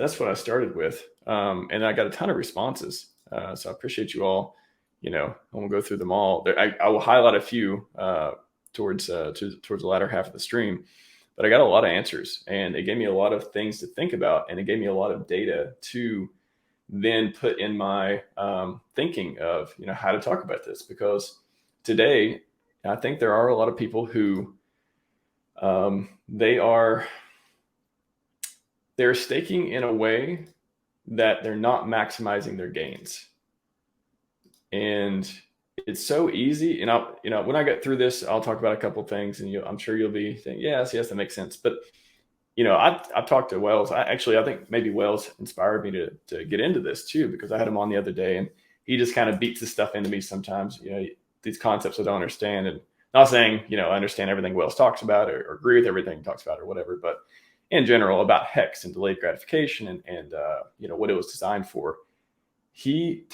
that's what I started with. And I got a ton of responses. So I appreciate you all. I won't go through them all. I will highlight a few towards the latter half of the stream. But I got a lot of answers, and it gave me a lot of things to think about, and it gave me a lot of data to then put in my thinking of how to talk about this. Because today, I think there are a lot of people who they're staking in a way that they're not maximizing their gains. And it's so easy. And when I get through this, I'll talk about a couple of things, and I'm sure you'll be saying, yes, that makes sense. But I've talked to Wells. I think maybe Wells inspired me to get into this too, because I had him on the other day, and he just kind of beats this stuff into me sometimes. These concepts I don't understand, and not saying I understand everything Wells talks about or agree with everything he talks about or whatever, but in general about HEX and delayed gratification and what it was designed for.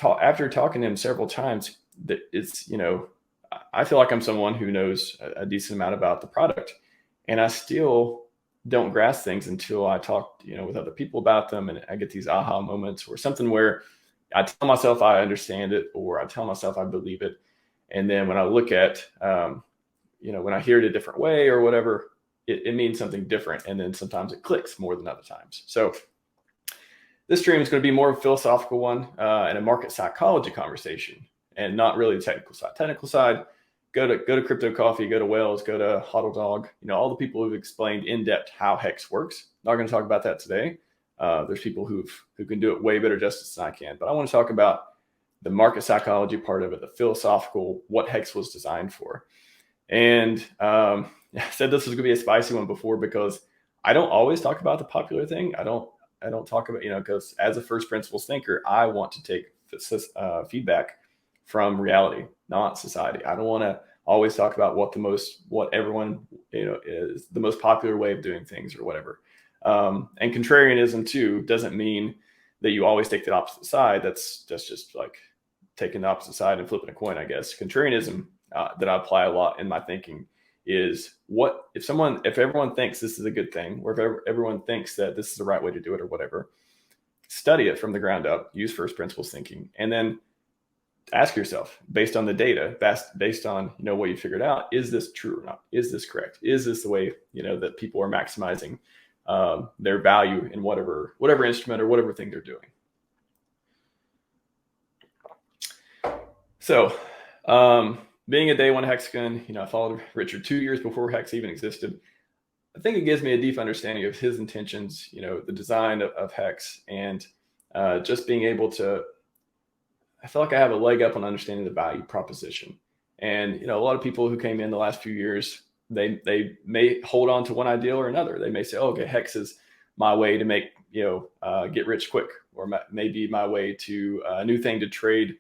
After talking to him several times, that it's I feel like I'm someone who knows a decent amount about the product, and I still don't grasp things until I talk with other people about them, and I get these aha moments or something where I tell myself I understand it, or I tell myself I believe it, and then when I look at when I hear it a different way or whatever, it means something different, and then sometimes it clicks more than other times. So this stream is going to be more of a philosophical one and a market psychology conversation, and not really the technical side. Technical side, go to Crypto Coffee, go to Wells, go to Hodl Dog. All the people who've explained in depth how HEX works. Not going to talk about that today. There's people who can do it way better justice than I can. But I want to talk about the market psychology part of it, the philosophical, what HEX was designed for. And I said this was going to be a spicy one before, because I don't always talk about the popular thing. I don't talk about, because as a first principles thinker, I want to take feedback from reality, not society. I don't want to always talk about what everyone, is the most popular way of doing things or whatever. And contrarianism too doesn't mean that you always take the opposite side. That's just like taking the opposite side and flipping a coin, I guess. Contrarianism that I apply a lot in my thinking is, what if everyone thinks this is a good thing, or if everyone thinks that this is the right way to do it or whatever, study it from the ground up, use first principles thinking, and then ask yourself, based on the data, based on what you figured out, is this true or not? Is this correct? Is this the way that people are maximizing their value in whatever instrument or whatever thing they're doing? So being a day one Hexagon, I followed Richard 2 years before HEX even existed. I think it gives me a deep understanding of his intentions, the design of HEX, and just being able to, I feel like I have a leg up on understanding the value proposition. And, a lot of people who came in the last few years, they may hold on to one ideal or another. They may say, oh, okay, HEX is my way to make, get rich quick, or maybe my way to a new thing to trade,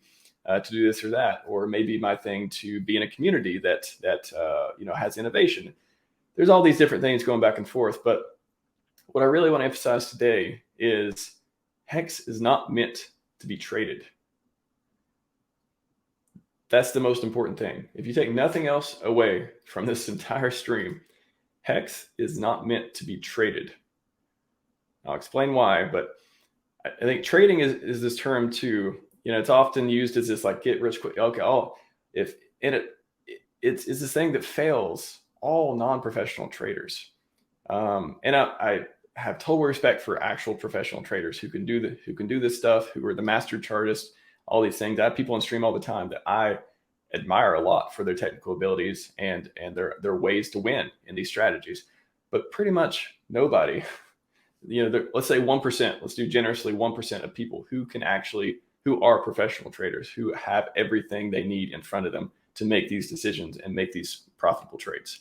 to do this or that, or maybe my thing to be in a community that has innovation. There's all these different things going back and forth. But what I really want to emphasize today is HEX is not meant to be traded. That's the most important thing. If you take nothing else away from this entire stream, HEX is not meant to be traded. I'll explain why, but I think trading is this term too. It's often used as this like get rich quick. Okay, it's this thing that fails all non-professional traders. And I have total respect for actual professional traders who can do this stuff, who are the master chartists, all these things. I have people on stream all the time that I admire a lot for their technical abilities and their ways to win in these strategies. But pretty much nobody, let's say 1%, let's do generously 1% of people who are professional traders, who have everything they need in front of them to make these decisions and make these profitable trades.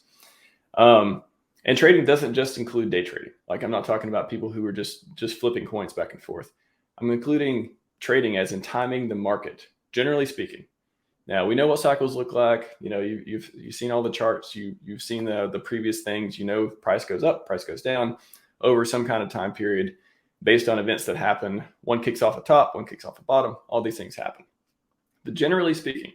And trading doesn't just include day trading. Like, I'm not talking about people who are just flipping coins back and forth. I'm including trading as in timing the market, generally speaking. Now, we know what cycles look like. You've seen all the charts. You've seen the previous things. Price goes up, price goes down over some kind of time period based on events that happen. One kicks off the top, one kicks off the bottom. All these things happen. But generally speaking,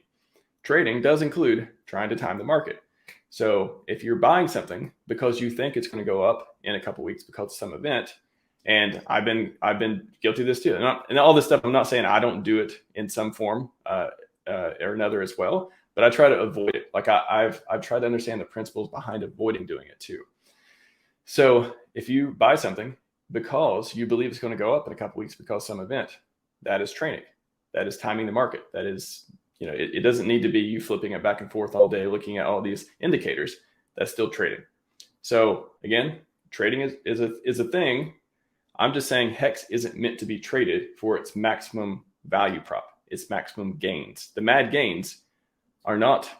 trading does include trying to time the market. So if you're buying something because you think it's going to go up in a couple of weeks because of some event, And I've been guilty of this too. And all this stuff, I'm not saying I don't do it in some form or another as well, but I try to avoid it. Like I've tried to understand the principles behind avoiding doing it too. So if you buy something because you believe it's going to go up in a couple weeks because some event, that is trading. That is timing the market. That is, it doesn't need to be you flipping it back and forth all day, looking at all these indicators. That's still trading. So again, trading is a thing. I'm just saying HEX isn't meant to be traded for its maximum value prop, its maximum gains. The mad gains are not,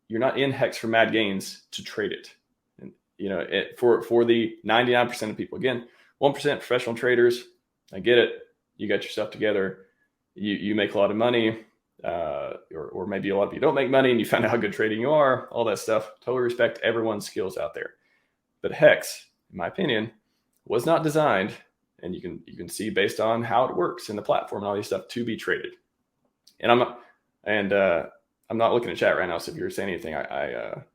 you're not in HEX for mad gains to trade it. And, for the 99% of people, again, 1% professional traders, I get it. You got your stuff together. You make a lot of money, or maybe a lot of you don't make money and you find out how good trading you are, all that stuff. Totally respect everyone's skills out there. But HEX, in my opinion, was not designed, and you can see based on how it works in the platform and all these stuff, to be traded. And I'm not looking at chat right now, so if you're saying anything,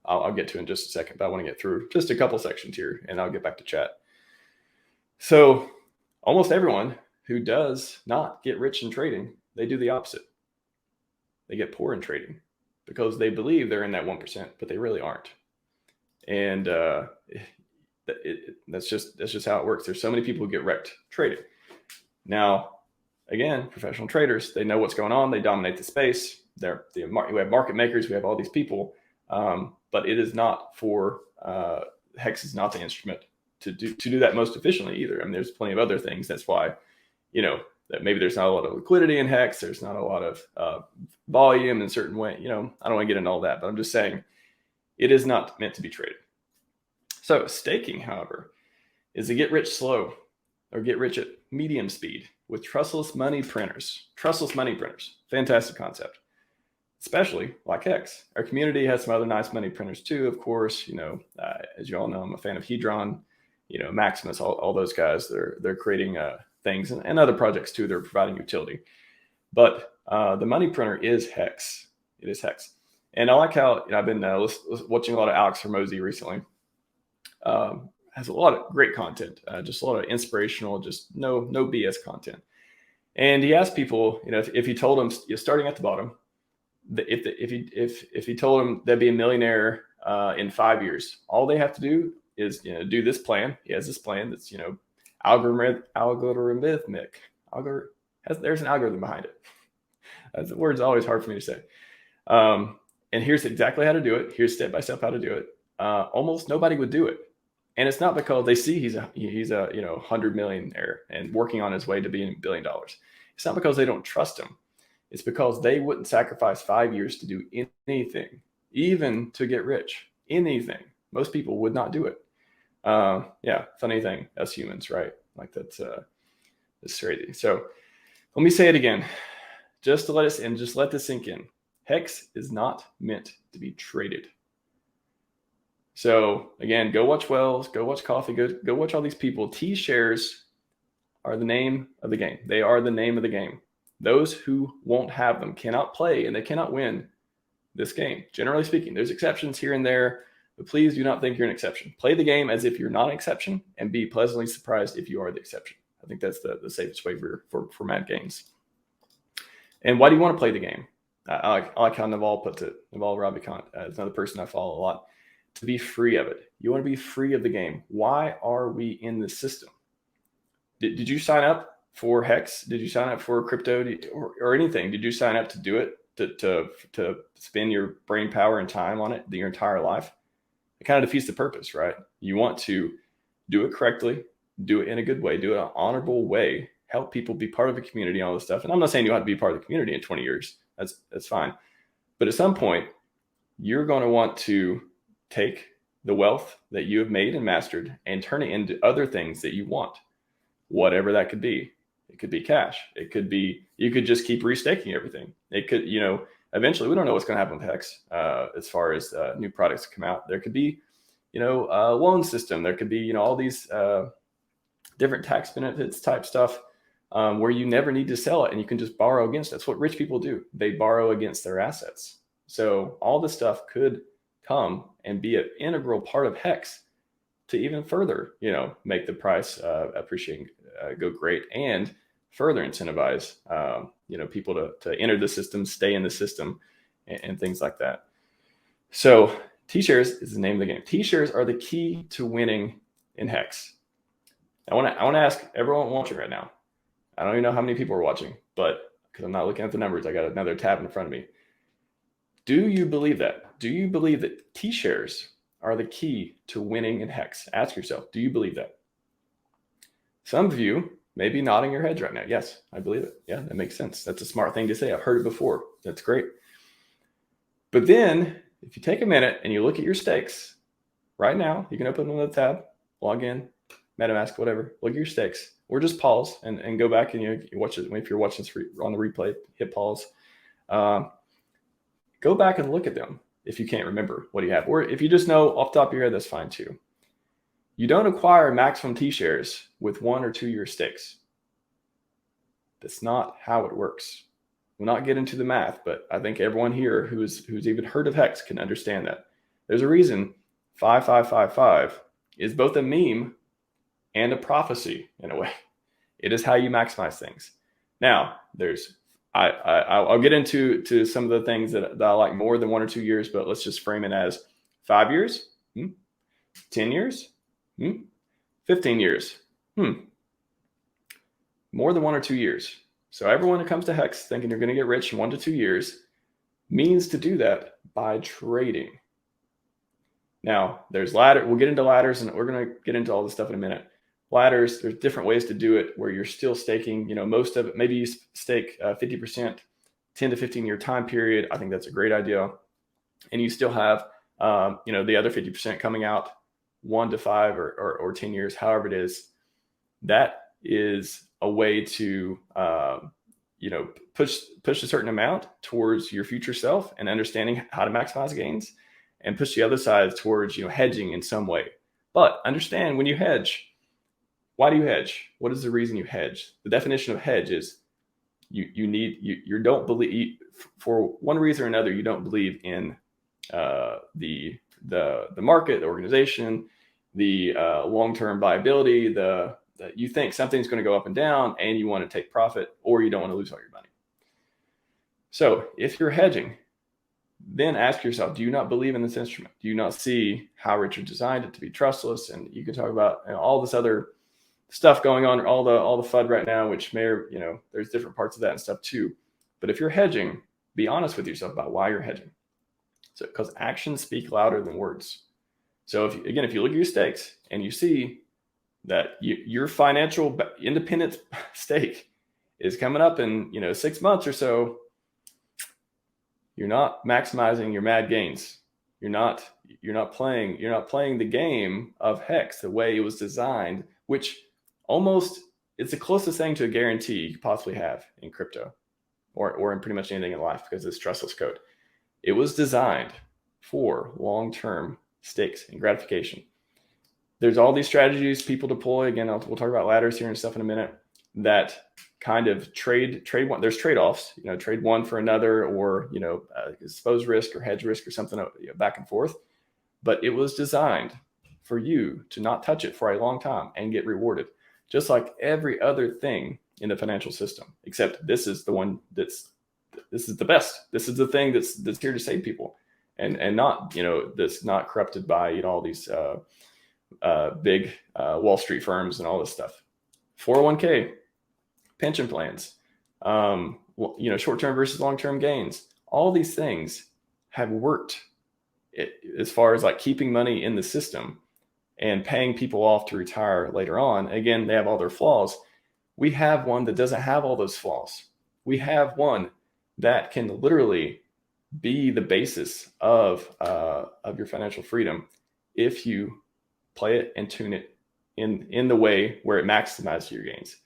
I'll get to in just a second. But I want to get through just a couple sections here, and I'll get back to chat. So almost everyone who does not get rich in trading, they do the opposite. They get poor in trading because they believe they're in that 1%, but they really aren't. And that's just how it works. There's so many people who get wrecked trading. Now, again, professional traders, they know what's going on. They dominate the space. We have market makers. We have all these people, but it is not for HEX is not the instrument to do that most efficiently either. I mean, there's plenty of other things. That's why, that maybe there's not a lot of liquidity in HEX. There's not a lot of volume in a certain way. I don't want to get into all that, but I'm just saying it is not meant to be traded. So staking, however, is to get rich slow or get rich at medium speed with trustless money printers. Trustless money printers, fantastic concept, especially like HEX. Our community has some other nice money printers too, of course. As you all know, I'm a fan of Hedron, Maximus, all those guys. They're creating things and other projects too. They're providing utility, but the money printer is HEX. It is HEX, and I like how I've been watching a lot of Alex Hormozi recently. Has a lot of great content, just a lot of inspirational, just no BS content. And he asked people, if he told them, starting at the bottom, if he told them they'd be a millionaire in 5 years, all they have to do is do this plan. He has this plan that's algorithmic. There's an algorithm behind it. The word's always hard for me to say. And here's exactly how to do it. Here's step by step how to do it. Almost nobody would do it. And it's not because they see he's a 100 millionaire and working on his way to being $1 billion. It's not because they don't trust him. It's because they wouldn't sacrifice 5 years to do anything, even to get rich. Anything. Most people would not do it. Funny thing, us humans, right? Like that's crazy. So let me say it again, just to let this sink in. HEX is not meant to be traded. So again, go watch Wells, go watch Coffee, go watch all these people. T shares are the name of the game. They are the name of the game. Those who won't have them cannot play, and they cannot win this game. Generally speaking, there's exceptions here and there, but please do not think you're an exception. Play the game as if you're not an exception, and be pleasantly surprised if you are the exception. I think that's the safest way for mad gains. And why do you want to play the game? I like how Naval puts it. Naval Ravikant is another person I follow a lot. To be free of it. You want to be free of the game. Why are we in this system? Did you sign up for HEX? Did you sign up for crypto or anything? Did you sign up to do it, to spend your brain power and time on it your entire life? It kind of defeats the purpose, right? You want to do it correctly, do it in a good way, do it in an honorable way, help people be part of a community, all this stuff. And I'm not saying you have to be part of the community in 20 years. That's fine. But at some point, you're going to want to take the wealth that you have made and mastered and turn it into other things that you want, whatever that could be. It could be cash. It could be, you could just keep restaking everything. It could, eventually we don't know what's going to happen with HEX as far as new products come out. There could be, a loan system. There could be, all these different tax benefits type stuff where you never need to sell it and you can just borrow against it. That's what rich people do. They borrow against their assets. So all this stuff could come and be an integral part of HEX to even further, make the price go great and further incentivize people to enter the system, stay in the system, and things like that. So T-shares is the name of the game. T-shares are the key to winning in HEX. I want to ask everyone watching right now. I don't even know how many people are watching, but because I'm not looking at the numbers, I got another tab in front of me. Do you believe that? Do you believe that T-shares are the key to winning in HEX? Ask yourself, do you believe that? Some of you may be nodding your heads right now. Yes, I believe it. Yeah, that makes sense. That's a smart thing to say. I've heard it before. That's great. But then if you take a minute and you look at your stakes right now, you can open another tab, log in, MetaMask, whatever, look at your stakes, or just pause and go back and you watch it. If you're watching this on the replay, hit pause. Go back and look at them if you can't remember what you have. Or if you just know off the top of your head, that's fine too. You don't acquire maximum T-shares with 1 or 2 year stakes. That's not how it works. We'll not get into the math, but I think everyone here who's even heard of HEX can understand that. There's a reason 5555 is both a meme and a prophecy in a way. It is how you maximize things. Now, I'll get into some of the things that I like more than 1 or 2 years, but let's just frame it as 5 years, 10 years, 15 years, more than 1 or 2 years. So everyone that comes to HEX thinking you're going to get rich in 1 to 2 years means to do that by trading. Now, there's ladder. We'll get into ladders, and we're going to get into all this stuff in a minute. Ladders, there's different ways to do it where you're still staking, most of it. Maybe you stake 50%, 10 to 15 year time period. I think that's a great idea. And you still have, the other 50% coming out 1 to 5 or 10 years, however it is. That is a way to, push a certain amount towards your future self and understanding how to maximize gains, and push the other side towards, hedging in some way. But understand, when you hedge, why do you hedge? What is the reason you hedge? The definition of hedge is you don't believe, for one reason or another, you don't believe in the market, the organization, the long-term viability, you think something's going to go up and down and you want to take profit, or you don't want to lose all your money. So if you're hedging, then ask yourself, do you not believe in this instrument? Do you not see how Richard designed it to be trustless? And you can talk about all this other stuff going on, all the FUD right now, which there's different parts of that and stuff too. But if you're hedging, be honest with yourself about why you're hedging. So, because actions speak louder than words. So if you look at your stakes and you see that your financial independence stake is coming up in 6 months or so, you're not maximizing your mad gains. You're not playing the game of HEX the way it was designed, which almost it's the closest thing to a guarantee you could possibly have in crypto or in pretty much anything in life, because it's trustless code. It was designed for long-term stakes and gratification. There's all these strategies people deploy. Again, we'll talk about ladders here and stuff in a minute, that kind of trade one. There's trade-offs, trade one for another, or, expose risk or hedge risk or something, back and forth. But it was designed for you to not touch it for a long time and get rewarded, just like every other thing in the financial system, except this is the one this is the best. This is the thing that's here to save people, and not, that's not corrupted by, all these big Wall Street firms and all this stuff. 401k, pension plans, short-term versus long-term gains. All these things have worked as far as like keeping money in the system and paying people off to retire later on. Again, they have all their flaws. We have one that doesn't have all those flaws. We have one that can literally be the basis of your financial freedom if you play it and tune it in the way where it maximizes your gains.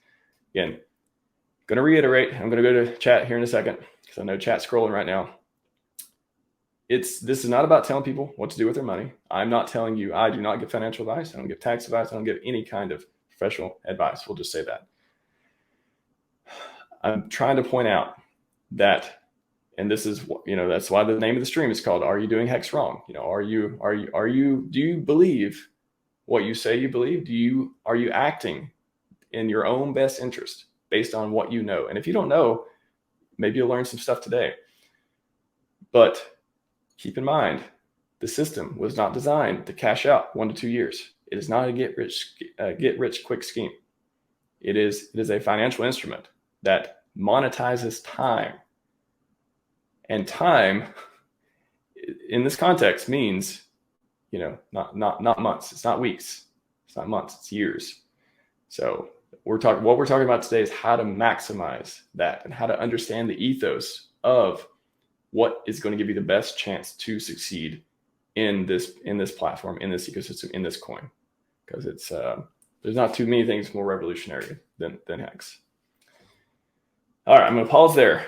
Again, going to reiterate, I'm going to go to chat here in a second because I know chat's scrolling right now. This is not about telling people what to do with their money. I'm not telling you, I do not give financial advice. I don't give tax advice. I don't give any kind of professional advice. We'll just say that. I'm trying to point out that, and this is, that's why the name of the stream is called, Are You Doing HEX Wrong? Do you believe what you say you believe? Are you acting in your own best interest based on what you know. And if you don't know, maybe you'll learn some stuff today. But keep in mind, the system was not designed to cash out 1 to 2 years. It is not a get rich quick scheme. It is a financial instrument that monetizes time. And time in this context means, not months. It's not weeks. It's not months. It's years. So what we're talking about today is how to maximize that and how to understand the ethos of what is going to give you the best chance to succeed in this platform, in this ecosystem, in this coin, because it's there's not too many things more revolutionary than HEX. All right, I'm going to pause there.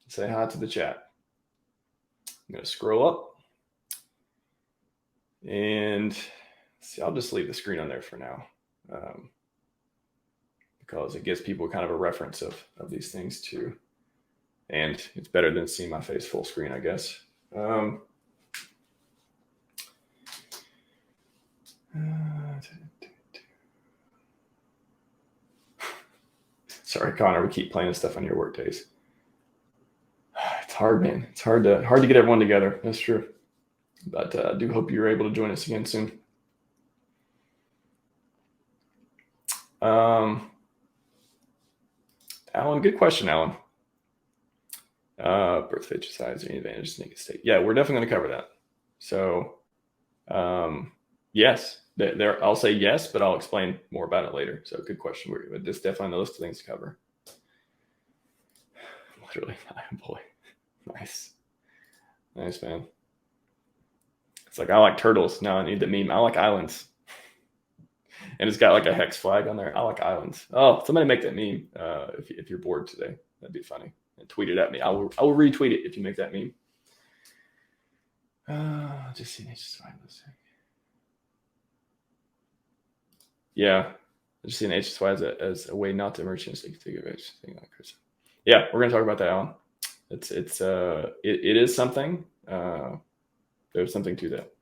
Say hi to the chat. I'm going to scroll up and see. I'll just leave the screen on there for now, because it gives people kind of a reference of these things too. And it's better than seeing my face full screen, I guess. Sorry, Connor, we keep playing this stuff on your work days. It's hard, man. It's hard to get everyone together. That's true. But I do hope you're able to join us again soon. Alan, good question, Alan. Birth HSIs, any advantages to naked state? Yeah, we're definitely going to cover that. So, yes, there. I'll say yes, but I'll explain more about it later. So, good question. This definitely on the list of things to cover. Literally, boy, nice, man. It's like I like turtles. Now I need the meme. I like islands, and it's got like a HEX flag on there. I like islands. Oh, somebody make that meme. If you're bored today, that'd be funny. And tweet it at me. I will retweet it if you make that meme. Just see HSI. Yeah, I just see an HSI as a way not to merge into take advantage of thing like Chris. Yeah, we're gonna talk about that, Alan. It is something. There's something to that.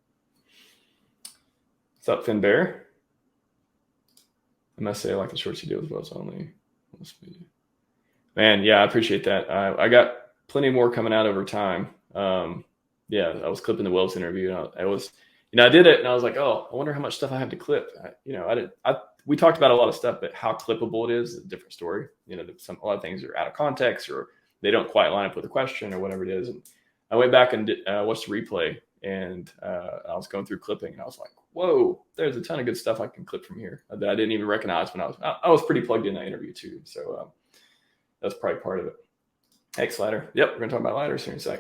What's up, Finn Bear? I must say I like the shorts you do as well. It's only. Man, yeah, I appreciate that. I got plenty more coming out over time. Yeah, I was clipping the Wells interview, and I did it, and I was like, oh, I wonder how much stuff I have to clip. We talked about a lot of stuff, but how clippable it is a different story. A lot of things are out of context, or they don't quite line up with the question, or whatever it is. And I went back and watched the replay, and I was going through clipping, and I was like, whoa, there's a ton of good stuff I can clip from here that I didn't even recognize when I was pretty plugged in that interview too. So that's probably part of it. HEX ladder. Yep, we're going to talk about ladders here in a sec.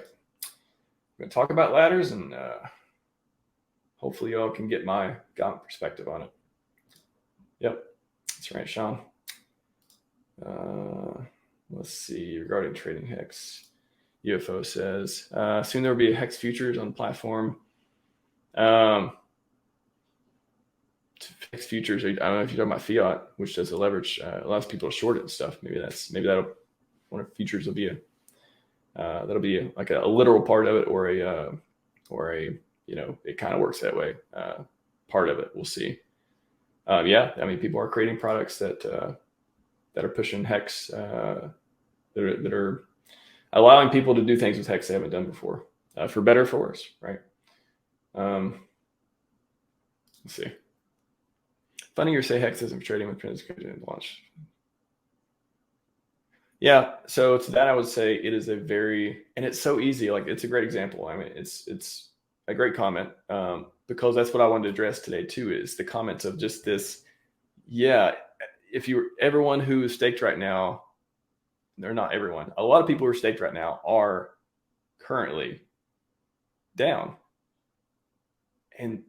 We're going to talk about ladders, and hopefully y'all can get my perspective on it. Yep, that's right, Sean. Let's see, regarding trading HEX, UFO says, soon there will be a HEX futures on the platform. HEX futures, I don't know if you're talking about fiat, which does a leverage, allows people to short it and stuff. Maybe that'll one of futures will be that'll be like a literal part of it, or a it kind of works that way. Part of it, we'll see. Yeah, I mean, people are creating products that are pushing HEX, that are allowing people to do things with HEX they haven't done before, for better or for worse, right? Let's see. Funny you say HEX isn't trading with printed launch. Yeah, so to that I would say it is and it's so easy. Like, it's a great example. I mean, it's a great comment, because that's what I wanted to address today too, is the comments of just this. Yeah, everyone who is staked right now, they're not everyone. A lot of people who are staked right now are currently down. And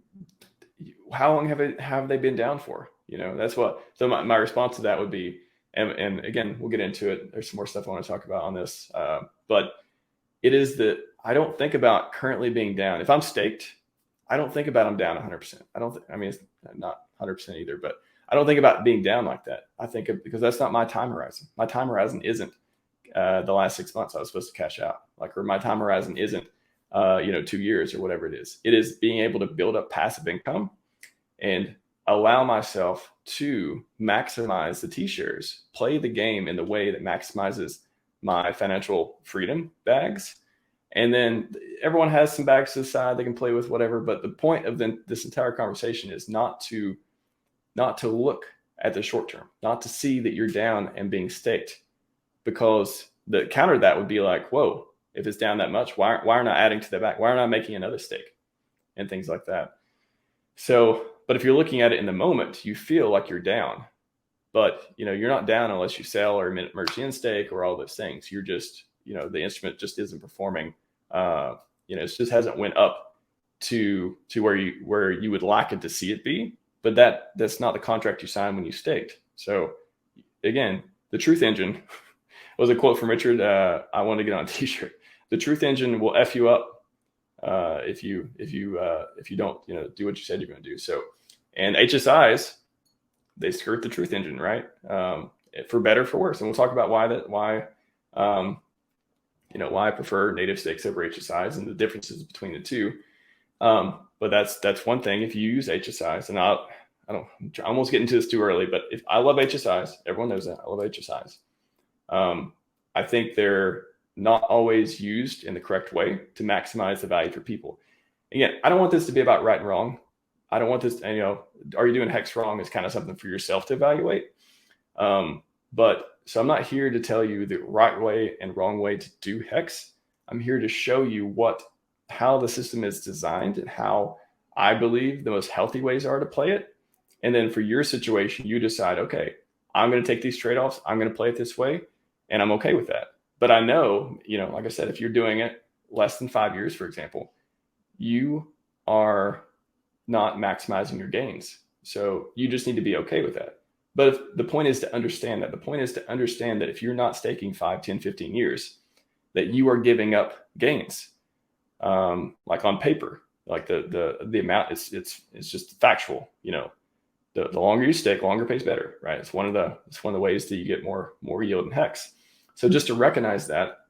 how long have they been down for? That's what. So my response to that would be, and again, we'll get into it. There's some more stuff I want to talk about on this, but it is that I don't think about currently being down. If I'm staked, I don't think about I'm down 100%. I mean, it's not 100% either, but I don't think about being down like that. I think because that's not my time horizon. My time horizon isn't the last 6 months I was supposed to cash out, or my time horizon isn't 2 years or whatever it is. It is being able to build up passive income and allow myself to maximize the T-shares, play the game in the way that maximizes my financial freedom bags. And then everyone has some bags to the side they can play with, whatever. But the point of this entire conversation is not to look at the short term, not to see that you're down and being staked, because the counter to that would be like, whoa, if it's down that much, why aren't I adding to the back? Why aren't I making another stake and things like that? So, but if you're looking at it in the moment, you feel like you're down, but you're not down unless you sell or merge in stake or all those things. You're just, the instrument just isn't performing. It just hasn't went up to where you would like it to see it be. But that's not the contract you signed when you staked. So again, the truth engine was a quote from Richard. I want to get on a t-shirt. The truth engine will F you up if you don't do what you said you're going to do. So, and HSIs, they skirt the truth engine, right? For better, for worse. And we'll talk about why I prefer native stakes over HSIs and the differences between the two. But that's one thing. If you use HSIs, and I almost get into this too early, but if I love HSIs, everyone knows that I love HSIs. I think they're not always used in the correct way to maximize the value for people. Again, I don't want this to be about right and wrong. I don't want this, are you doing HEX wrong is kind of something for yourself to evaluate. But so I'm not here to tell you the right way and wrong way to do HEX. I'm here to show you how the system is designed and how I believe the most healthy ways are to play it. And then for your situation, you decide, okay, I'm going to take these trade-offs. I'm going to play it this way, and I'm okay with that. But I know, like I said, if you're doing it less than 5 years, for example, you are not maximizing your gains. So you just need to be okay with that. But the point is to understand that. The point is to understand that if you're not staking 5, 10, 15 years, that you are giving up gains. Like on paper, like the amount it's just factual. The longer you stake, longer pays better, right? It's one of the ways that you get more yield in HEX. So just to recognize that,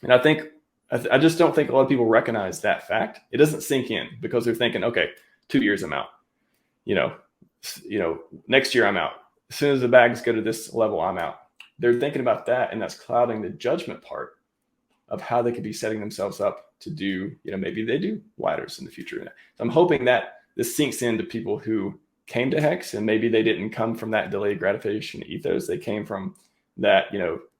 and I just don't think a lot of people recognize that fact. It doesn't sink in because they're thinking, okay, 2 years I'm out. Next year I'm out. As soon as the bags go to this level, I'm out. They're thinking about that, and that's clouding the judgment part of how they could be setting themselves up to do, maybe they do widers in the future. So I'm hoping that this sinks into people who came to HEX, and maybe they didn't come from that delayed gratification ethos. They came from that,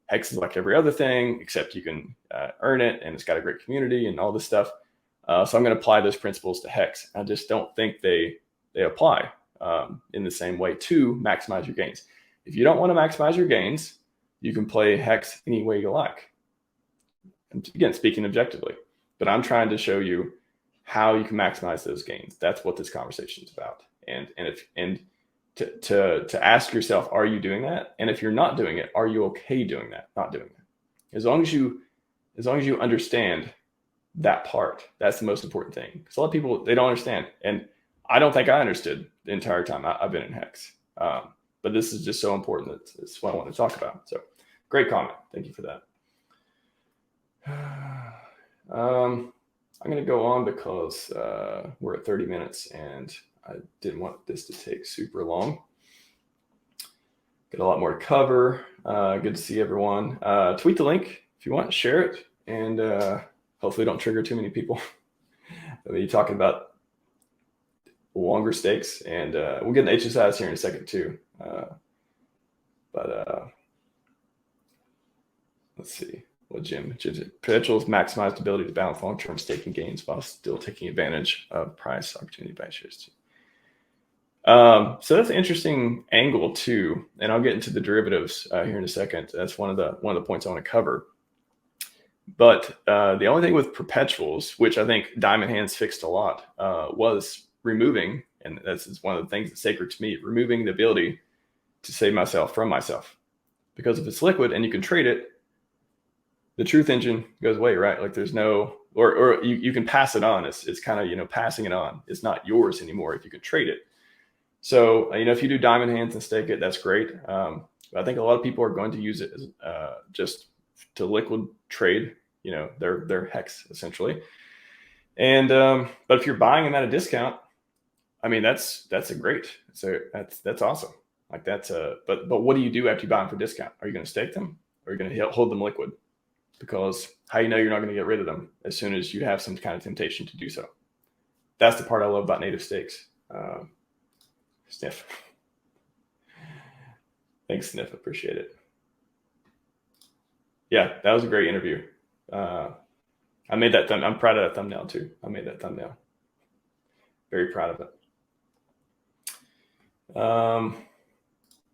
HEX is like every other thing, except you can earn it, and it's got a great community and all this stuff. So I'm going to apply those principles to HEX. I just don't think they apply in the same way to maximize your gains. If you don't want to maximize your gains, you can play HEX any way you like. And again, speaking objectively, but I'm trying to show you how you can maximize those gains. That's what this conversation is about. And to ask yourself, are you doing that? And if you're not doing it, are you okay doing that? Not doing that. As long as you understand that part, that's the most important thing. Because a lot of people, they don't understand, and I don't think I understood the entire time I've been in HEX. But this is just so important that it's what I want to talk about. So, great comment. Thank you for that. I'm going to go on because we're at 30 minutes and I didn't want this to take super long. Got a lot more to cover. Good to see everyone. Tweet the link if you want, share it, and hopefully don't trigger too many people. I'll be talking about longer stakes, and we'll get an HSIs here in a second too. Let's see. Well, Jim, perpetuals maximized ability to balance long-term staking gains while still taking advantage of price opportunity by shares too. So that's an interesting angle too, and I'll get into the derivatives here in a second. That's one of the points I want to cover. But the only thing with perpetuals, which I think Diamond Hands fixed a lot, was removing, and this is one of the things that's sacred to me, removing the ability to save myself from myself. Because if it's liquid and you can trade it, the truth engine goes away, right? Like there's no, or you can pass it on. It's kind of, passing it on. It's not yours anymore if you can trade it. So, if you do Diamond Hands and stake it, that's great. I think a lot of people are going to use it as, just to liquid trade, their HEX essentially. And, but if you're buying them at a discount, I mean, that's a great. So that's awesome. Like that's but what do you do after you buy them for discount? Are you going to stake them, or are you going to hold them liquid? Because how you know you're not going to get rid of them as soon as you have some kind of temptation to do so. That's the part I love about native stakes. Sniff. Thanks, Sniff. Appreciate it. Yeah, that was a great interview. I made that I'm proud of that thumbnail too. I made that thumbnail. Very proud of it.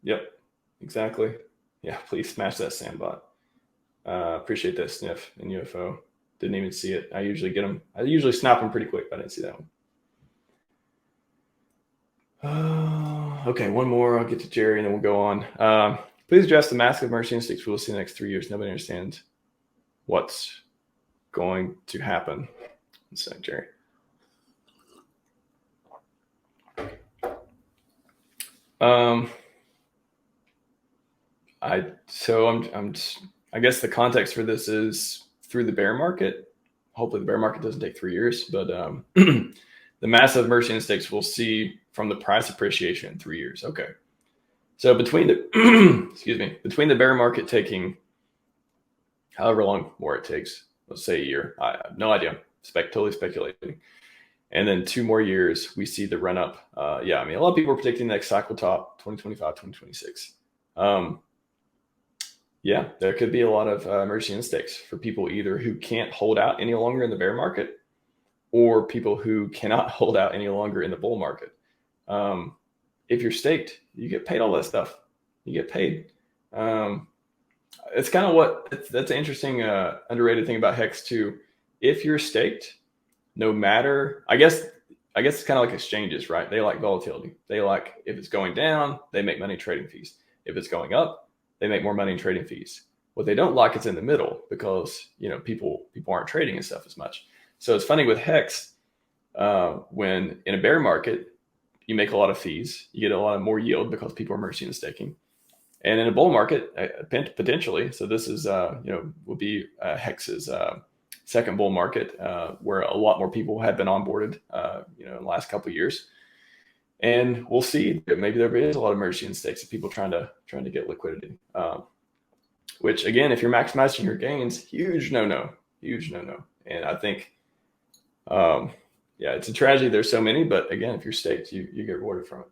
Yep, exactly. Yeah, please smash that sandbot. Appreciate that, Sniff and UFO. Didn't even see it. I usually get them. I usually snap them pretty quick, but I didn't see that one. Okay, one more. I'll get to Jerry and then we'll go on. Please address the massive mercy instincts we'll see in the next 3 years. Nobody understands what's going to happen. One sec, Jerry. I guess the context for this is through the bear market. Hopefully the bear market doesn't take 3 years, but the massive mercy instincts we'll see from the price appreciation in 3 years. Okay. So between the between the bear market taking however long more it takes, let's say a year, I have no idea, totally speculating. And then 2 more years, we see the run up. Yeah, I mean, a lot of people are predicting the next cycle top 2025, 2026. Yeah, there could be a lot of mercy instincts for people either who can't hold out any longer in the bear market or people who cannot hold out any longer in the bull market. If you're staked, you get paid all that stuff. You get paid. It's kind of that's an interesting underrated thing about HEX too. If you're staked, no matter, I guess it's kind of like exchanges, right? They like volatility. They like, if it's going down, they make money trading fees. If it's going up, they make more money in trading fees. What they don't like is in the middle because, people aren't trading and stuff as much. So it's funny with HEX, when in a bear market, you make a lot of fees, you get a lot of more yield because people are mercy and staking. And in a bull market, potentially, so this is, will be HEX's second bull market, where a lot more people have been onboarded, in the last couple of years. And we'll see that maybe there is a lot of mercy and stakes of people trying to get liquidity. Which again, if you're maximizing your gains, huge no-no. And I think, it's a tragedy. There's so many, but again, if you're staked, you get rewarded from it.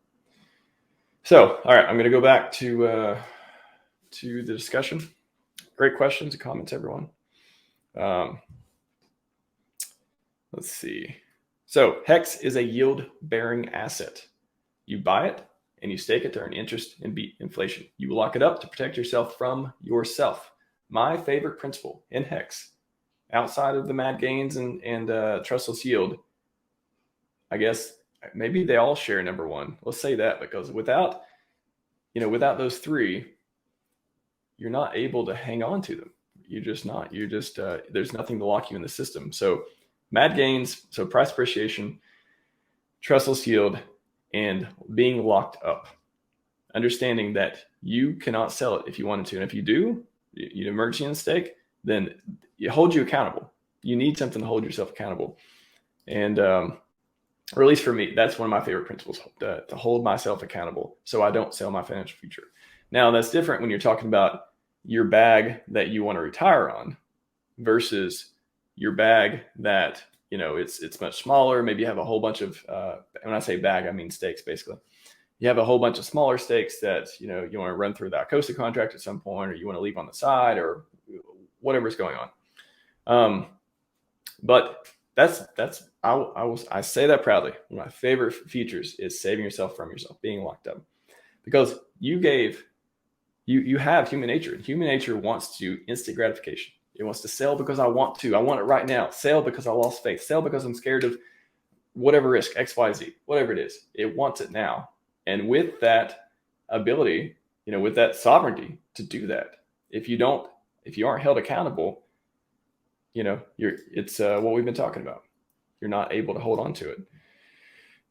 So, all right, I'm going to go back to the discussion. Great questions and comments, everyone. Let's see. So HEX is a yield-bearing asset. You buy it and you stake it to earn interest and beat inflation. You lock it up to protect yourself from yourself. My favorite principle in HEX, outside of the mad gains and trustless yield, I guess maybe they all share number one. Let's say that, because without those three, you're not able to hang on to them. You're just not. There's nothing to lock you in the system. So mad gains, so price appreciation, trustless yield, and being locked up. Understanding that you cannot sell it if you wanted to. And if you do, you mercy and stake, then it holds you accountable. You need something to hold yourself accountable. And or at least for me, that's one of my favorite principles, to hold myself accountable so I don't sell my financial future. Now, that's different when you're talking about your bag that you want to retire on versus your bag that, it's much smaller. Maybe you have a whole bunch of, when I say bag, I mean stakes, basically. You have a whole bunch of smaller stakes that, you want to run through the Acosta contract at some point, or you want to leave on the side, or whatever's going on. But I say that proudly. One of my favorite features is saving yourself from yourself, being locked up, because you have human nature. Human nature wants to instant gratification. It wants to sell because I want to. I want it right now. Sell because I lost faith. Sell because I'm scared of whatever risk, X, Y, Z, whatever it is. It wants it now. And with that ability, with that sovereignty to do that, if you aren't held accountable, it's what we've been talking about. You're not able to hold on to it.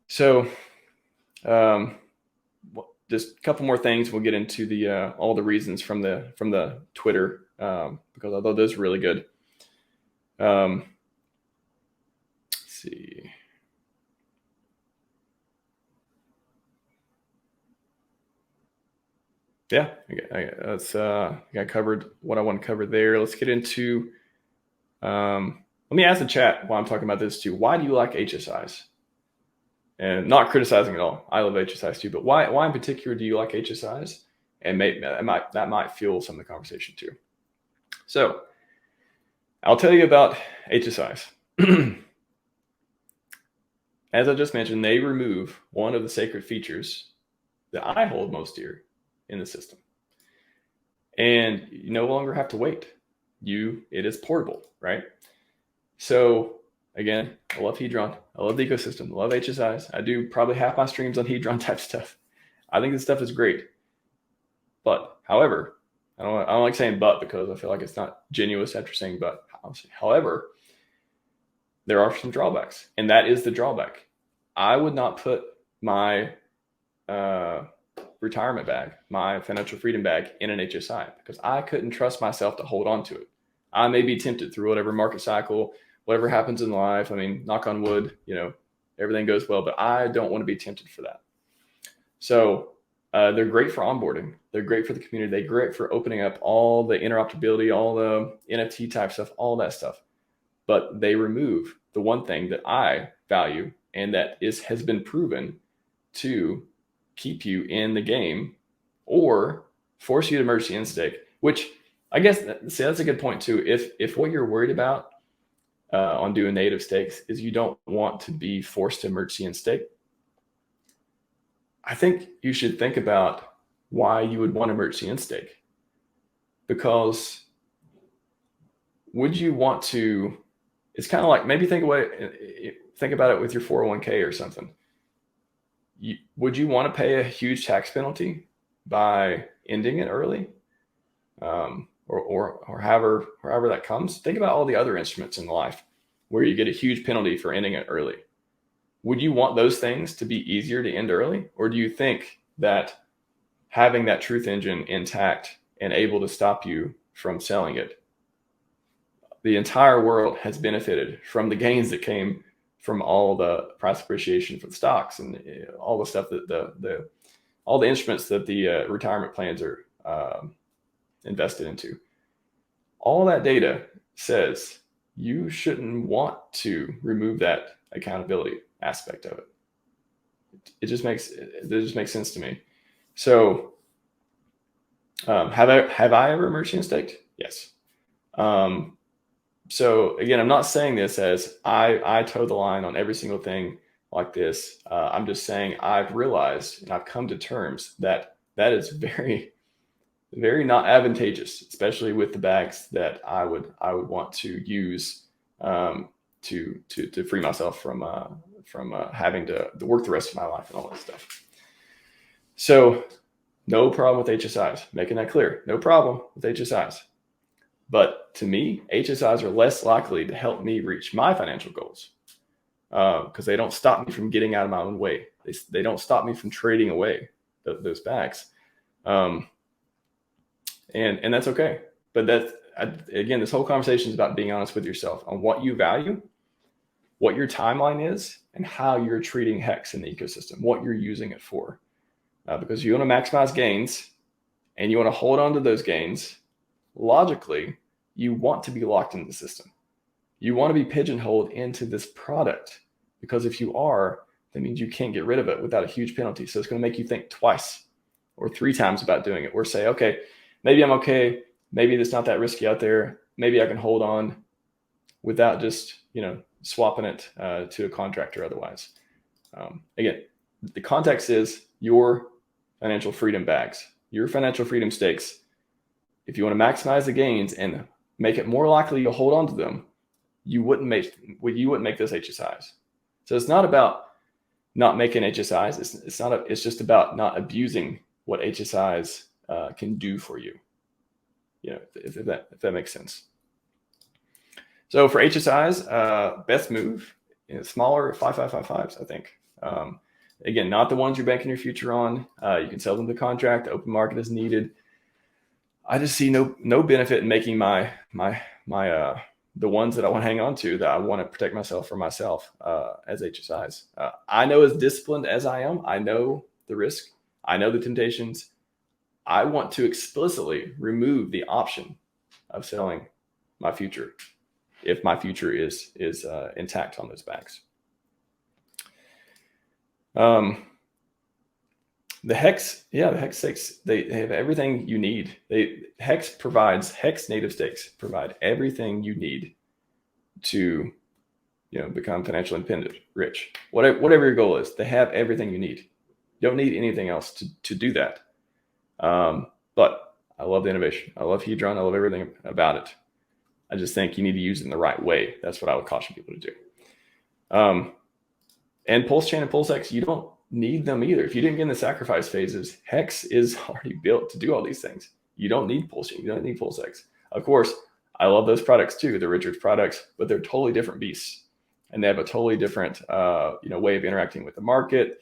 So, just a couple more things. We'll get into the all the reasons from the Twitter, because I thought those were really good. Let's see. yeah, that's I covered what I want to cover there. Let's get into. Let me ask the chat while I'm talking about this too. Why do you like HSIs? And not criticizing at all. I love HSIs too, but why in particular do you like HSIs? And that might fuel some of the conversation too. So I'll tell you about HSIs. As I just mentioned, they remove one of the sacred features that I hold most dear in the system. And you no longer have to wait. It is portable, right? So again, I love Hedron. I love the ecosystem. I love HSIs. I do probably half my streams on Hedron type stuff. I think this stuff is great. But however, I don't like saying but because I feel like it's not genuine after saying but. However, there are some drawbacks, and that is the drawback. I would not put my retirement bag, my financial freedom bag, in an HSI because I couldn't trust myself to hold on to it. I may be tempted through whatever market cycle, whatever happens in life. I mean, knock on wood, everything goes well, but I don't want to be tempted for that. So they're great for onboarding. They're great for the community. They're great for opening up all the interoperability, all the NFT type stuff, all that stuff. But they remove the one thing that I value and that has been proven to keep you in the game or force you to merge the in-stake, which I guess, that's a good point too. If what you're worried about on doing native stakes is you don't want to be forced to merge the in-stake, I think you should think about why you would want to merge the in-stake. Because would you want to, it's kind of like, maybe think about it with your 401k or something. Would you want to pay a huge tax penalty by ending it early? Or however that comes. Think about all the other instruments in life where you get a huge penalty for ending it early. Would you want those things to be easier to end early? Or do you think that having that truth engine intact and able to stop you from selling it, the entire world has benefited from the gains that came from all the price appreciation for the stocks and all the stuff that all the instruments that the retirement plans are invested into? All that data says you shouldn't want to remove that accountability aspect of it. It just makes sense to me. So have I ever merged and staked? Yes. So again, I'm not saying this as I toe the line on every single thing like this. I'm just saying I've realized and I've come to terms that is very, very not advantageous, especially with the bags that I would want to use to free myself from having to work the rest of my life and all that stuff. So no problem with HSIs, making that clear. No problem with HSIs. But to me, HSIs are less likely to help me reach my financial goals because they don't stop me from getting out of my own way. They don't stop me from trading away those bags. And that's okay. But again, this whole conversation is about being honest with yourself on what you value, what your timeline is, and how you're treating HEX in the ecosystem, what you're using it for. Because you want to maximize gains and you want to hold on to those gains, logically, you want to be locked into the system. You want to be pigeonholed into this product because if you are, that means you can't get rid of it without a huge penalty. So it's going to make you think twice or three times about doing it, or say, okay, maybe I'm okay. Maybe it's not that risky out there. Maybe I can hold on without just, swapping it to a contractor otherwise. Again, the context is your financial freedom bags, your financial freedom stakes. If you want to maximize the gains and make it more likely you'll hold on to them, you wouldn't make those HSIs. So it's not about not making HSIs. It's just about not abusing what HSIs can do for you. If that makes sense. So for HSIs, best move is smaller 5555s, I think. Again, not the ones you're banking your future on. You can sell them to contract. The open market is needed. I just see no benefit in making my the ones that I want to hang on to, that I want to protect myself from myself as HSIs. I know as disciplined as I am, I know the risk. I know the temptations. I want to explicitly remove the option of selling my future if my future is intact on those bags. The HEX, the HEX stakes, they have everything you need. HEX native stakes provide everything you need to, become financially independent, rich, whatever your goal is. They have everything you need. You don't need anything else to do that. But I love the innovation. I love Hedron. I love everything about it. I just think you need to use it in the right way. That's what I would caution people to do. And PulseChain and PulseX, you don't need them either. If you didn't get in the sacrifice phases, HEX is already built to do all these things. You don't need PulseChain. You don't need PulseX. Of course, I love those products too. They're Richard's products, but they're totally different beasts. And they have a totally different way of interacting with the market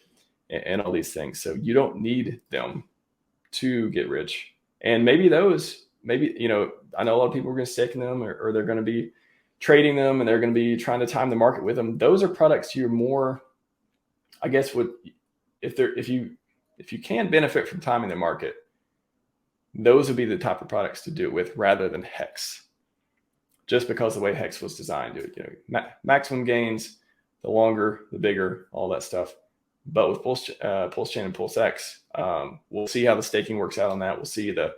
and all these things. So you don't need them to get rich. And maybe I know a lot of people are going to stake in them or they're going to be trading them and they're going to be trying to time the market with them. Those are products you're more, I guess, if you can benefit from timing the market, those would be the type of products to do it with rather than HEX. Just because the way HEX was designed, maximum gains, the longer, the bigger, all that stuff. But with PulseChain and PulseX, we'll see how the staking works out on that. We'll see the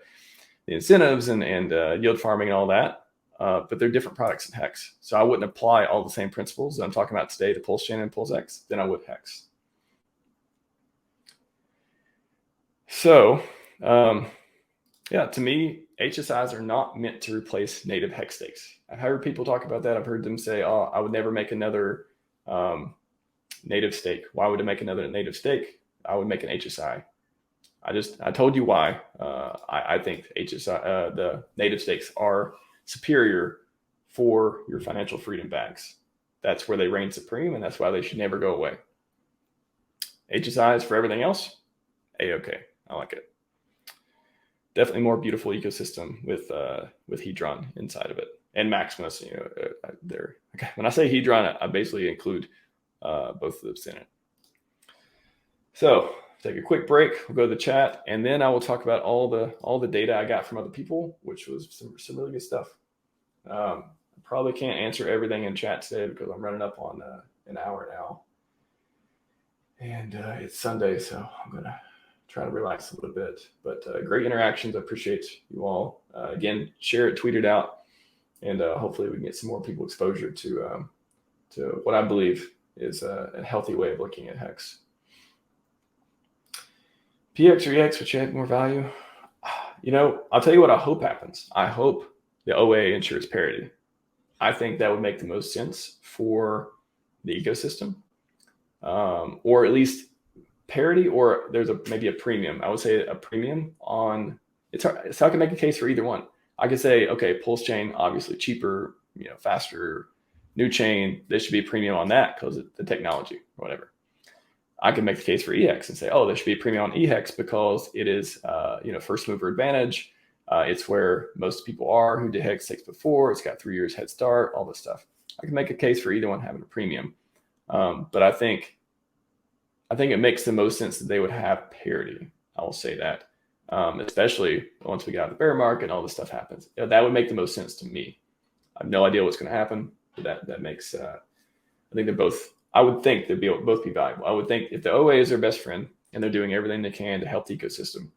incentives and yield farming and all that. But they're different products in HEX. So I wouldn't apply all the same principles that I'm talking about today to PulseChain and PulseX than I would HEX. So, to me, HSIs are not meant to replace native HEX stakes. I've heard people talk about that. I've heard them say, oh, I would never make another native stake. Why would I make another native stake? I would make an HSI. I told you why. I think HSI, the native stakes are superior for your financial freedom bags. That's where they reign supreme, and that's why they should never go away. HSIs for everything else, A-okay. I like it. Definitely more beautiful ecosystem with Hedron inside of it, and Maximus. There. Okay. When I say Hedron, I basically include both of those in it. So take a quick break. We'll go to the chat, and then I will talk about all the data I got from other people, which was some really good stuff. I probably can't answer everything in chat today because I'm running up on an hour now, and it's Sunday, so I'm gonna try to relax a little bit. But great interactions. I appreciate you all. Again, share it, tweet it out, and hopefully we can get some more people exposure to what I believe is a healthy way of looking at HEX. PX or EX, which add more value? I'll tell you what I hope happens. I hope the OA ensures parity. I think that would make the most sense for the ecosystem, or at least parity, or there's maybe a premium. I would say a premium on it's hard to make a case for either one. I could say, okay, PulseChain, obviously cheaper, faster, new chain, there should be a premium on that because of the technology or whatever. I can make the case for EX and say, oh, there should be a premium on EX because it is, first mover advantage. It's where most people are who did HEX stakes before. It's got 3 years head start, all this stuff. I can make a case for either one having a premium. But I think it makes the most sense that they would have parity. I will say that, especially once we get out of the bear market and all this stuff happens. That would make the most sense to me. I have no idea what's going to happen, but that makes. I think they're both. I would think they'd both be valuable. I would think if the OA is their best friend and they're doing everything they can to help the ecosystem,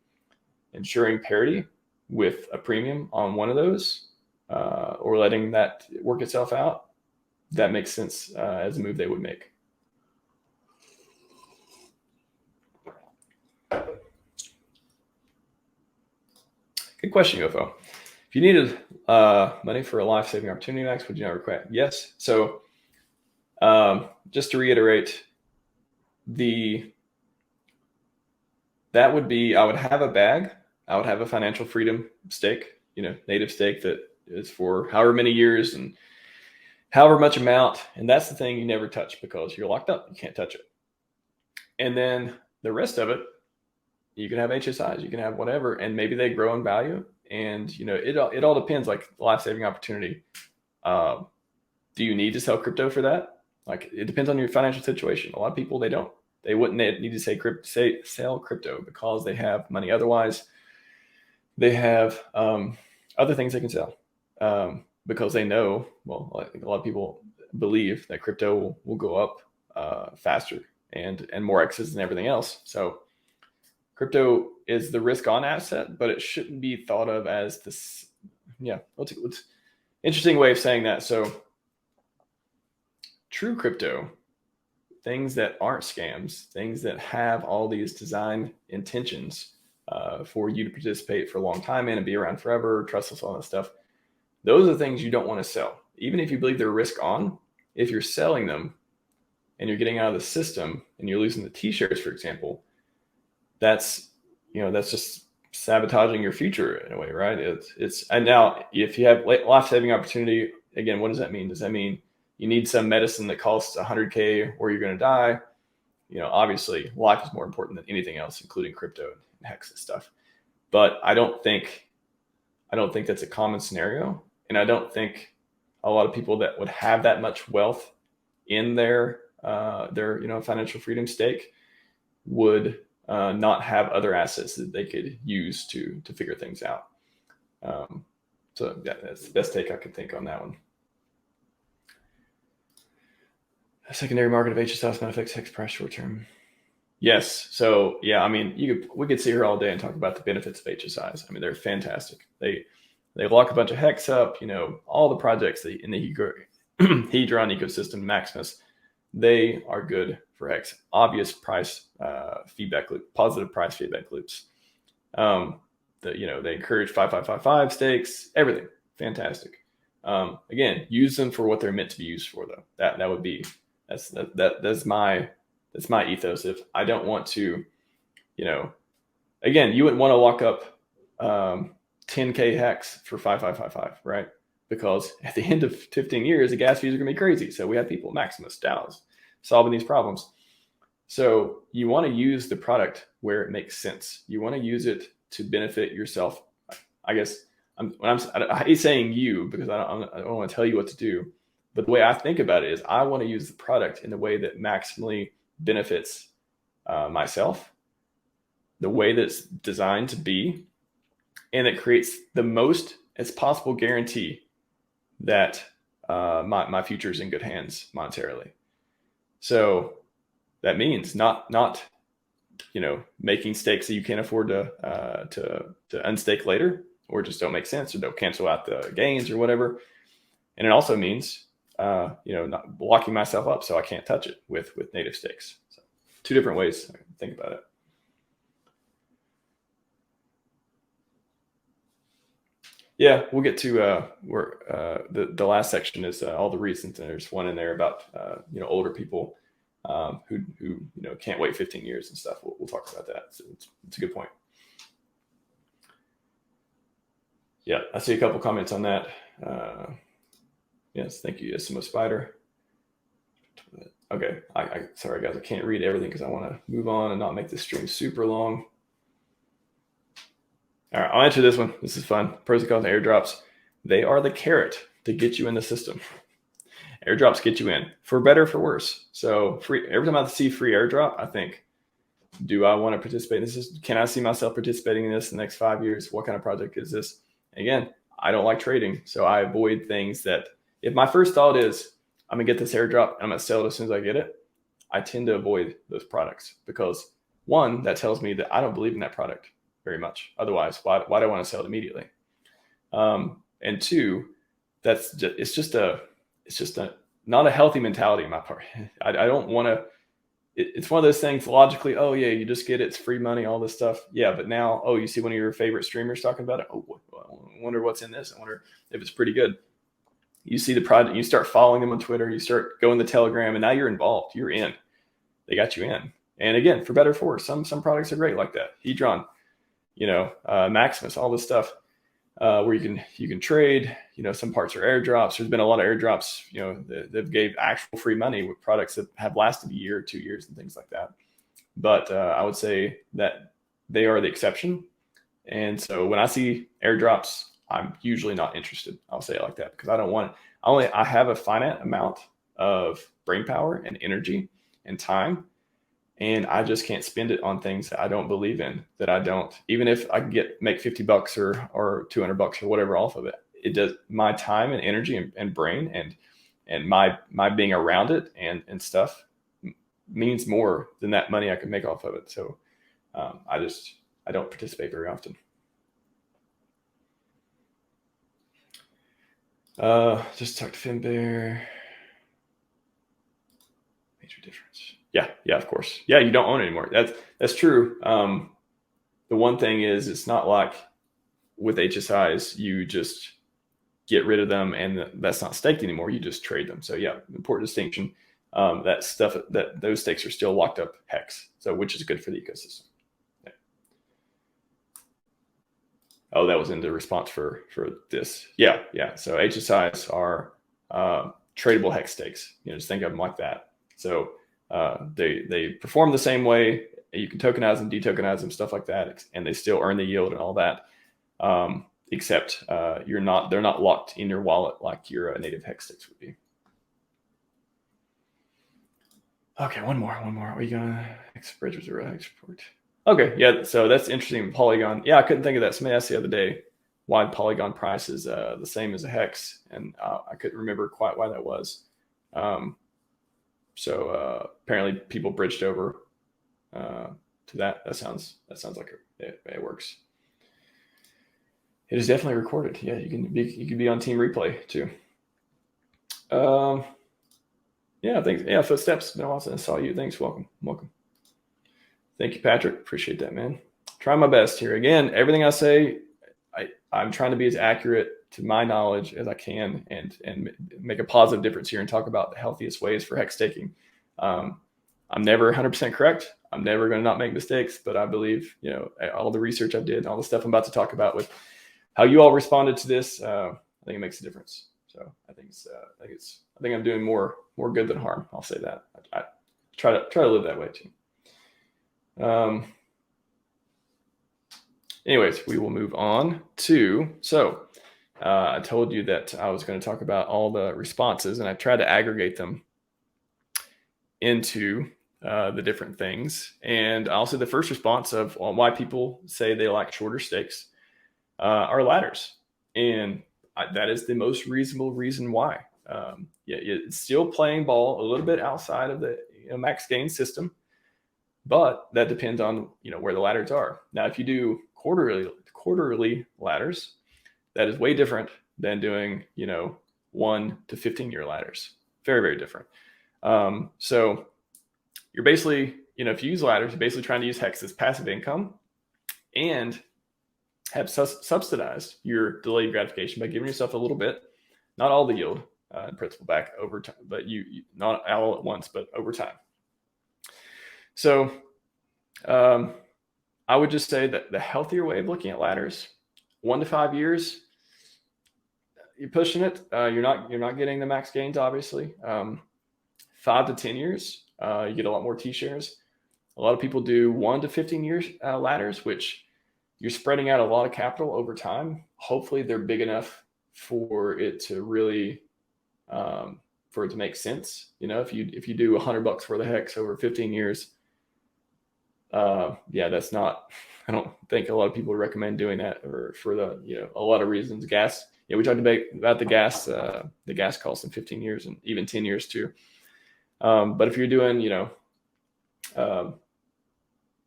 ensuring parity with a premium on one of those, or letting that work itself out, that makes sense as a move they would make. Good question, UFO. If you needed money for a life-saving opportunity, Max, would you not request? Yes. So just to reiterate, that would be, I would have a bag. I would have a financial freedom stake, native stake that is for however many years and however much amount. And that's the thing you never touch because you're locked up. You can't touch it. And then the rest of it, you can have HSIs, you can have whatever, and maybe they grow in value. And, it all depends, like life-saving opportunity. Do you need to sell crypto for that? Like, it depends on your financial situation. A lot of people, they wouldn't need to sell crypto because they have money otherwise. they have other things they can sell because they know, well, I think a lot of people believe that crypto will go up faster and more X's than everything else. So crypto is the risk on asset, but it shouldn't be thought of as this. Yeah, what's interesting way of saying that. So true crypto, things that aren't scams, things that have all these design intentions for you to participate for a long time in and be around forever, trustless, all that stuff. Those are things you don't want to sell. Even if you believe they're risk on, if you're selling them and you're getting out of the system and you're losing the T-shares, for example, that's just sabotaging your future in a way, right? And now if you have life-saving opportunity, again, what does that mean? Does that mean you need some medicine that costs $100K or you're going to die? Obviously life is more important than anything else, including crypto and HEX and stuff. But I don't think that's a common scenario. And I don't think a lot of people that would have that much wealth in their financial freedom stake would not have other assets that they could use to figure things out. So yeah, that's the best take I could think on that one. A secondary market of HSIs might affect HEX price short term. Yes. So yeah, I mean, we could sit here all day and talk about the benefits of HSIs. I mean, they're fantastic. They lock a bunch of HEX up. All the projects in the Hedron ecosystem, Maximus, they are good for HEX. Obvious price feedback loop, positive price feedback loops. They encourage 5555 stakes, everything fantastic. Again, use them for what they're meant to be used for, though. That would be that's my ethos. If I don't want to, again, you wouldn't want to lock up 10K HEX for 5555, right? Because at the end of 15 years, the gas fees are going to be crazy. So we have people, Maximus, DAOs, solving these problems. So you want to use the product where it makes sense. You want to use it to benefit yourself. I guess I hate saying you because I don't want to tell you what to do. But the way I think about it is I want to use the product in a way that maximally benefits myself, the way that's designed to be, and it creates the most as possible guarantee that my future is in good hands monetarily. So that means not making stakes that you can't afford to unstake later, or just don't make sense, or don't cancel out the gains or whatever. And it also means not locking myself up so I can't touch it with native stakes. So two different ways I think about it. Yeah, we'll get to where the last section is all the reasons, and there's one in there about older people who can't wait 15 years and stuff. We'll talk about that. So it's a good point. Yeah, I see a couple comments on that. Yes, thank you, SMO Spider. Okay, sorry guys, I can't read everything because I want to move on and not make this stream super long. All right, I'll answer this one. This is fun. Pros and cons of airdrops. They are the carrot to get you in the system. Airdrops get you in, for better or for worse. So every time I see free airdrop, I think, do I want to participate in this? Can I see myself participating in this in the next 5 years? What kind of project is this? Again, I don't like trading, so I avoid things that, if my first thought is, I'm going to get this airdrop and I'm going to sell it as soon as I get it, I tend to avoid those products because, one, that tells me that I don't believe in that product very much. Otherwise, why do I want to sell it immediately? And two, it's just not a healthy mentality on my part. I don't want to. It's one of those things logically. Oh yeah, you just get it. It's free money, all this stuff. Yeah, but now, you see one of your favorite streamers talking about it. Oh, I wonder what's in this. I wonder if it's pretty good. You see the project, you start following them on Twitter, you start going to Telegram, and now you're involved. You're in. They got you in. And again, for better or for worse, some products are great like that. Hedron, Maximus, all this stuff where you can trade. Some parts are airdrops. There's been a lot of airdrops. That gave actual free money with products that have lasted a year, 2 years, and things like that. But I would say that they are the exception. And so when I see airdrops, I'm usually not interested. I'll say it like that because I don't want. I have a finite amount of brain power and energy and time and I just can't spend it on things that I don't believe in, that I don't, even if I can make $50 or $200 or whatever off of it. It does, my time and energy and brain and my being around it and stuff means more than that money I could make off of it. So I don't participate very often. Just talk to Finbear. Major difference. Yeah, of course. Yeah, you don't own it anymore. That's true. The one thing is, it's not like with HSIs, you just get rid of them and that's not staked anymore. You just trade them. So yeah, important distinction. That stuff, that those stakes are still locked up HEX, so which is good for the ecosystem. Yeah. Oh, that was in the response for this. Yeah. So HSIs are tradable HEX stakes. Just think of them like that. So they perform the same way. You can tokenize them, detokenize them, stuff like that, and they still earn the yield and all that. Except they're not locked in your wallet like your native HEX stakes would be. Okay, one more. Are you gonna bridge with the export? Okay, yeah. So that's interesting. Polygon. Yeah, I couldn't think of that. Somebody asked the other day why Polygon price is the same as a HEX, and I couldn't remember quite why that was. So apparently people bridged over to that. That sounds like it works. It is definitely recorded. Yeah, you can be on Team Replay too. Yeah, thanks. Yeah, Footsteps. No, I saw you. Thanks. Welcome. Thank you, Patrick. Appreciate that, man. Try my best here. Again, everything I say, I'm trying to be as accurate to my knowledge as I can and make a positive difference here and talk about the healthiest ways for HEX staking. I'm never 100% correct. I'm never going to not make mistakes, but I believe, all the research I did, all the stuff I'm about to talk about with how you all responded to this, I think it makes a difference. So I think I'm doing more good than harm. I'll say that. I try to live that way too. Anyways, we will move on to, I told you that I was going to talk about all the responses, and I tried to aggregate them into the different things. And also the first response of why people say they like shorter stakes are ladders. And that is the most reasonable reason why. It's still playing ball a little bit outside of the max gain system, but that depends on where the ladders are. Now, if you do quarterly ladders, that is way different than doing 1 to 15 year ladders. Very, very different. So you're basically, if you use ladders, you're basically trying to use HEX as passive income and have subsidized your delayed gratification by giving yourself a little bit, not all the yield in principle back over time, but you not all at once, but over time. So I would just say that the healthier way of looking at ladders, 1 to 5 years, you're pushing it. You're not getting the max gains, obviously. 5 to 10 years, you get a lot more T-shares. A lot of people do 1 to 15 years ladders, which you're spreading out a lot of capital over time. Hopefully they're big enough for it to really, for it to make sense. If you do $100 worth of HEX over 15 years, that's not, I don't think a lot of people recommend doing that for the, a lot of reasons. Gas. We talked about the gas costs in 15 years and even 10 years too. But if you're doing,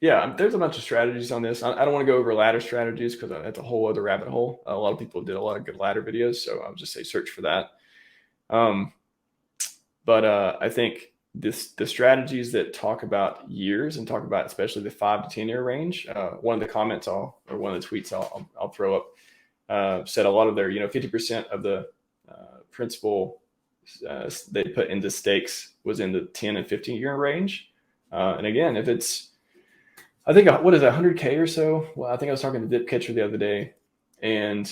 there's a bunch of strategies on this. I don't want to go over ladder strategies because that's a whole other rabbit hole. A lot of people did a lot of good ladder videos, so I'll just say search for that. But I think the strategies that talk about years and talk about especially the 5 to 10 year range. One of the comments one of the tweets I'll throw up said a lot of their 50% of the principal they put into stakes was in the 10 and 15 year range. And again, if it's, I think, what is it, 100K or so? Well, I think I was talking to Dip Catcher the other day. And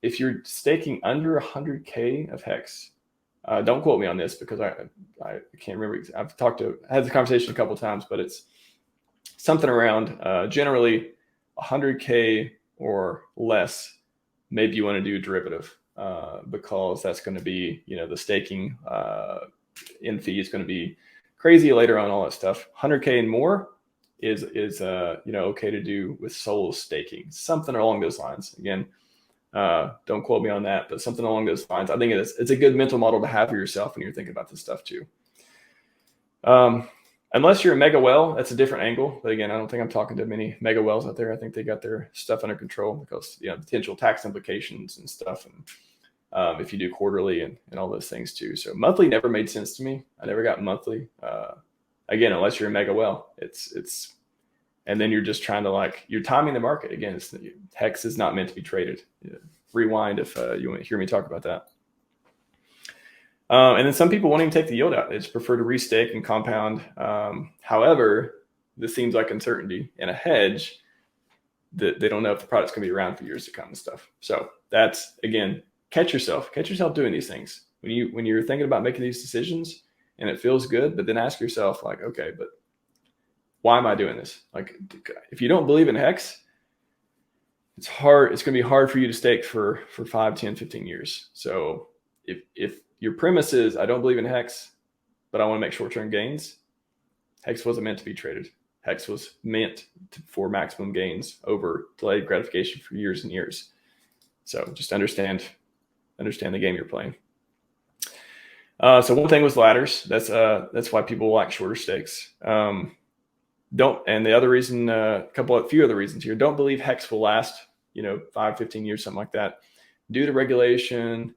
if you're staking under 100K of HEX, don't quote me on this because I can't remember. I've had the conversation a couple of times, but it's something around generally 100K or less. Maybe you want to do a derivative because that's going to be, the staking in fee is going to be crazy later on, all that stuff. 100K and more is okay to do with solo staking, something along those lines. Again, don't quote me on that, but something along those lines. I think it's a good mental model to have for yourself when you're thinking about this stuff too. Unless you're a mega whale, that's a different angle. But again, I don't think I'm talking to many mega whales out there. I think they got their stuff under control because potential tax implications and stuff, and if you do quarterly and all those things too. So monthly never made sense to me. I never got monthly. Again, unless you're a mega whale, it's and then you're just trying to you're timing the market. Again, HEX is not meant to be traded. Rewind if you want to hear me talk about that. And then some people won't even take the yield out. They just prefer to restake and compound. However, this seems like uncertainty and a hedge that they don't know if the product's going to be around for years to come and stuff. So that's, again, catch yourself doing these things. When you're thinking about making these decisions and it feels good, but then ask yourself okay, but why am I doing this? If you don't believe in HEX, it's hard. It's going to be hard for you to stake for 5, 10, 15 years. So if your premise is, I don't believe in HEX, but I want to make short-term gains, HEX wasn't meant to be traded. HEX was meant for maximum gains over delayed gratification for years and years. So just understand the game you're playing. So one thing was ladders. That's why people like shorter stakes. And the other reason, a few other reasons here, don't believe HEX will last, 5, 15 years, something like that. Due to regulation,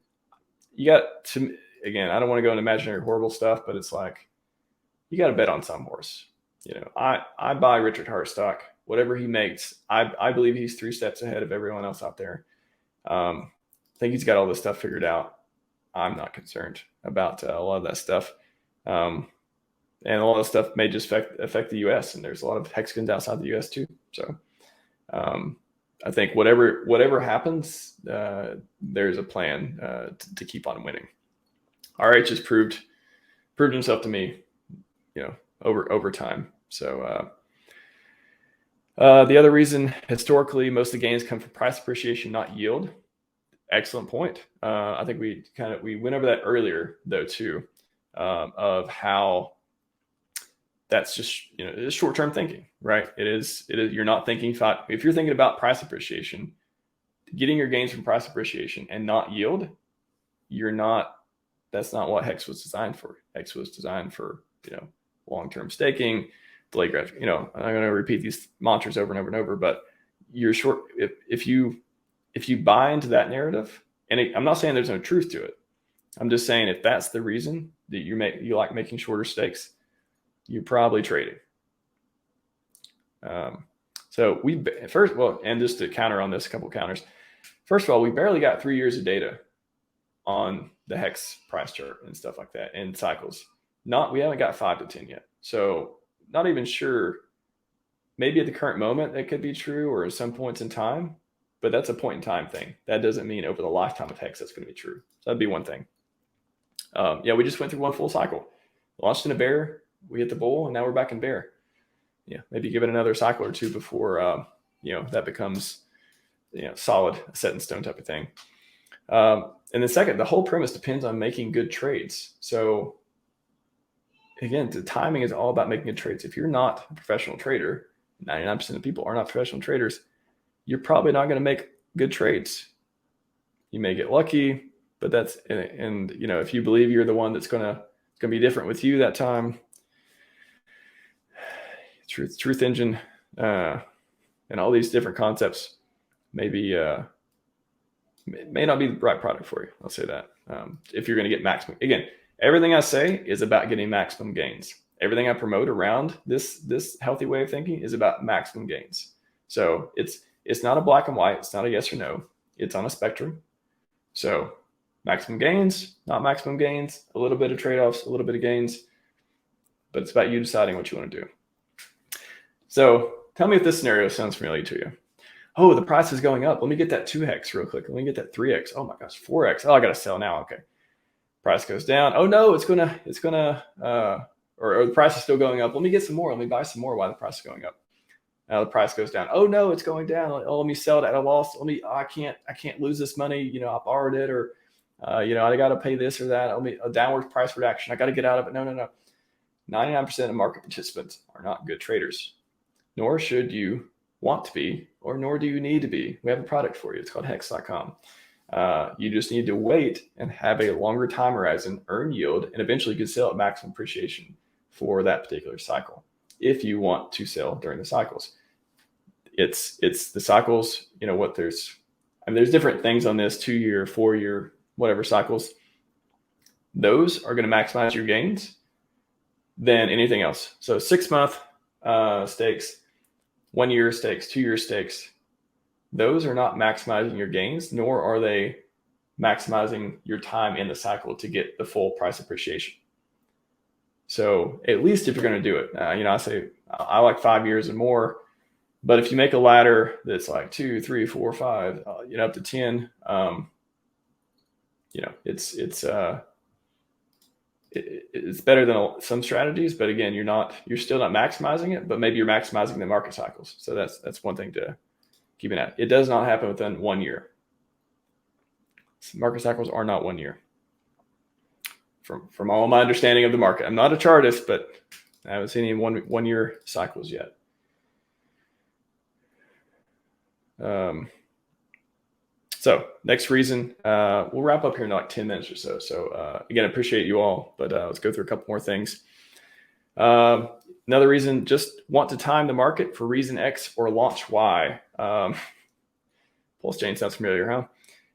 you got to, again, I don't want to go into imaginary horrible stuff, but it's you got to bet on some horse. I buy Richard Hart stock, whatever he makes. I believe he's 3 steps ahead of everyone else out there. I think he's got all this stuff figured out. I'm not concerned about a lot of that stuff. And a lot of stuff may just affect the U.S. and there's a lot of hexagons outside the U.S. too. So I think whatever happens, there's a plan to keep on winning. RH has proved himself to me, over time. So the other reason, historically, most of the gains come from price appreciation, not yield. Excellent point. I think we went over that earlier though too, of how that's just, it's short-term thinking, right? It is, you're not thinking if you're thinking about price appreciation, getting your gains from price appreciation and not yield, that's not what HEX was designed for. HEX was designed for, long-term staking, delayed gratification. I'm going to repeat these mantras over and over and over, but you're short. If you buy into that narrative, and I'm not saying there's no truth to it. I'm just saying if that's the reason that you like making shorter stakes, you're probably trading. So and just to counter on this, a couple of counters. First of all, we barely got 3 years of data on the HEX price chart and stuff like that and cycles. We haven't got 5 to 10 yet. So not even sure. Maybe at the current moment that could be true, or at some points in time, but that's a point in time thing. That doesn't mean over the lifetime of HEX that's going to be true. So that'd be one thing. We just went through one full cycle. Launched in a bear, we hit the bull, and now we're back in bear. Maybe give it another cycle or two before that becomes solid, set in stone type of thing. And then second, the whole premise depends on making good trades. So again, the timing is all about making good trades. If you're not a professional trader, 99% of people are not professional traders, you're probably not going to make good trades. You may get lucky, but if you believe you're the one that's going to be different with you that time, truth engine, and all these different concepts may not be the right product for you. I'll say that. If you're going to get maximum, again, everything I say is about getting maximum gains. Everything I promote around this healthy way of thinking is about maximum gains. So it's not a black and white. It's not a yes or no. It's on a spectrum. So maximum gains, not maximum gains, a little bit of trade-offs, a little bit of gains, but it's about you deciding what you want to do. So tell me if this scenario sounds familiar to you. Oh, the price is going up. Let me get that 2x real quick. Let me get that 3x. Oh my gosh, 4x. Oh, I got to sell now. Okay. Price goes down. Oh no, or the price is still going up. Let me get some more. Let me buy some more while the price is going up. Now the price goes down. Oh no, it's going down. Oh, let me sell it at a loss. I can't lose this money. I borrowed it, or I got to pay this or that. A downward price reduction. I got to get out of it. No. 99% of market participants are not good traders, nor should you want to be, or nor do you need to be. We have a product for you. It's called HEX.com. You just need to wait and have a longer time horizon, earn yield, and eventually you can sell at maximum appreciation for that particular cycle if you want to sell during the cycles. It's the cycles, there's different things on this, 2 year, 4 year, whatever cycles. Those are going to maximize your gains than anything else. So 6 month stakes, 1 year stakes, 2 year stakes, those are not maximizing your gains, nor are they maximizing your time in the cycle to get the full price appreciation. So at least if you're going to do it, I say I like 5 years and more, but if you make a ladder that's like 2, 3, 4, 5, up to 10, it's better than some strategies, but again, you're still not maximizing it, but maybe you're maximizing the market cycles. So that's one thing to keep an eye. It does not happen within 1 year. Market cycles are not 1 year. From all my understanding of the market, I'm not a chartist, but I haven't seen any one year cycles yet. So next reason, we'll wrap up here in like 10 minutes or so. So again, I appreciate you all, but let's go through a couple more things. Another reason, just want to time the market for reason X or launch Y. PulseChain sounds familiar, huh?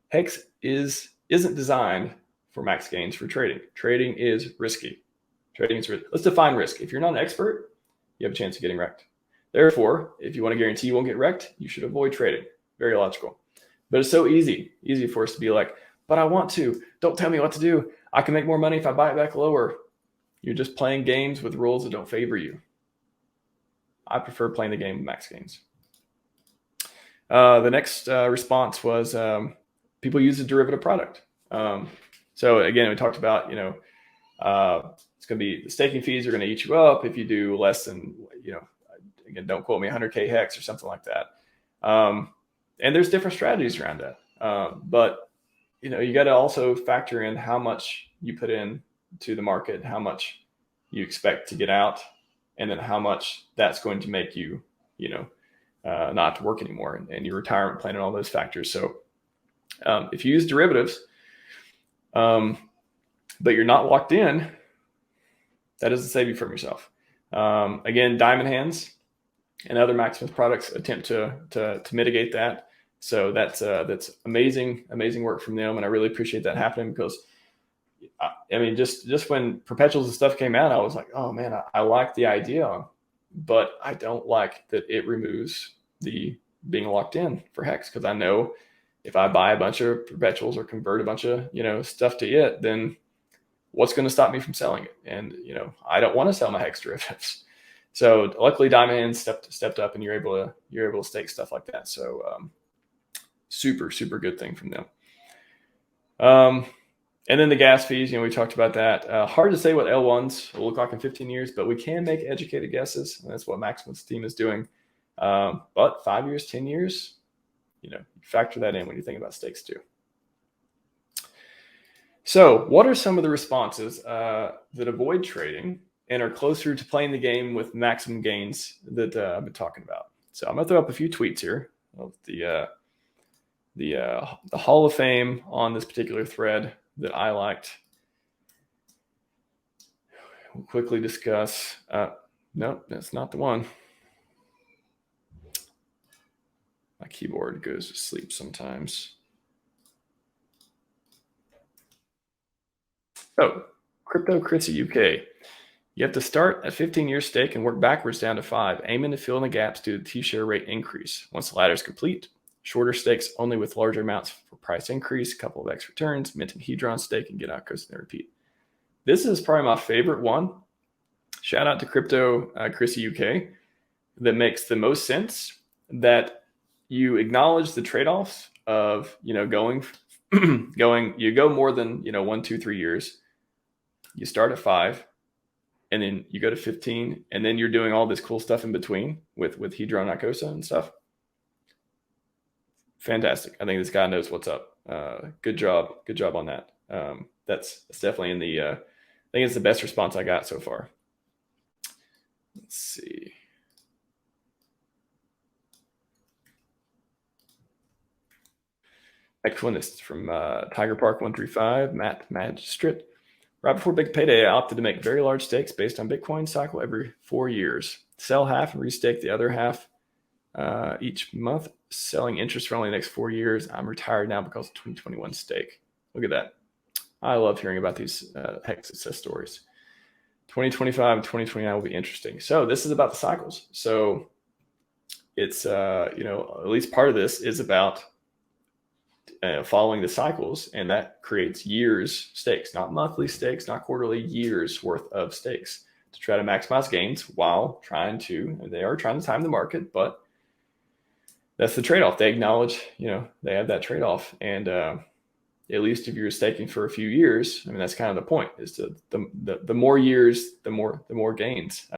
HEX isn't designed for max gains for trading. Trading is risky. Let's define risk. If you're not an expert, you have a chance of getting wrecked. Therefore, if you want to guarantee you won't get wrecked, you should avoid trading. Very logical. But it's so easy for us to be like, but I want to. Don't tell me what to do. I can make more money if I buy it back lower. You're just playing games with rules that don't favor you. I prefer playing the game with max gains. The next response was people use a derivative product. So again, we talked about, it's going to be the staking fees are going to eat you up if you do less than, again, don't quote me, 100K HEX or something like that. And there's different strategies around that. But, you got to also factor in how much you put in to the market, how much you expect to get out, and then how much that's going to make you, not have to work anymore and your retirement plan and all those factors. So if you use derivatives, but you're not locked in, that doesn't save you from yourself. Again, diamond hands and other Maximus products attempt to mitigate that. So that's amazing work from them, and I really appreciate that happening because, just when perpetuals and stuff came out, I was like, oh man, I like the idea, but I don't like that it removes the being locked in for HEX, because I know if I buy a bunch of perpetuals or convert a bunch of stuff to it, then what's going to stop me from selling it? And I don't want to sell my HEX derivatives. So luckily, diamond hands stepped up, and you're able to stake stuff like that. So super good thing from them. And then the gas fees, we talked about that. Hard to say what L1s will look like in 15 years, but we can make educated guesses. And that's what Maximus' team is doing. But 5 years, 10 years, factor that in when you think about stakes too. So what are some of the responses that avoid trading and are closer to playing the game with maximum gains that I've been talking about? So I'm going to throw up a few tweets here of the Hall of Fame on this particular thread that I liked. We'll quickly discuss. No, that's not the one. My keyboard goes to sleep sometimes. So, Crypto Chrissy UK. You have to start at 15-year stake and work backwards down to 5, aiming to fill in the gaps due to the T-share rate increase. Once the ladder is complete, shorter stakes only with larger amounts for price increase, a couple of X returns, mint and Hedron stake, and get out, coast, and repeat. This is probably my favorite one. Shout out to Crypto Chrissy UK. That makes the most sense, that you acknowledge the trade-offs of, going, you go more than, 1, 2, 3 years. You start at 5, and then you go to 15, and then you're doing all this cool stuff in between with Hedron, Icosa and stuff. Fantastic. I think this guy knows what's up. Good job on that. That's definitely in the, I think it's the best response I got so far. Let's see. Next one is from Tiger Park 135, Matt Magistrate. Right before big payday, I opted to make very large stakes based on Bitcoin cycle every 4 years. Sell half and restake the other half each month, selling interest for only the next 4 years. I'm retired now because of 2021 stake. Look at that. I love hearing about these HEX success stories. 2025 and 2029 will be interesting. So this is about the cycles. So it's, at least part of this is about following the cycles, and that creates years stakes, not monthly stakes, not quarterly, years worth of stakes to try to maximize gains while they are trying to time the market, but that's the trade-off. They acknowledge, they have that trade-off. And at least if you're staking for a few years, I mean, that's kind of the point, is the more years, the more gains.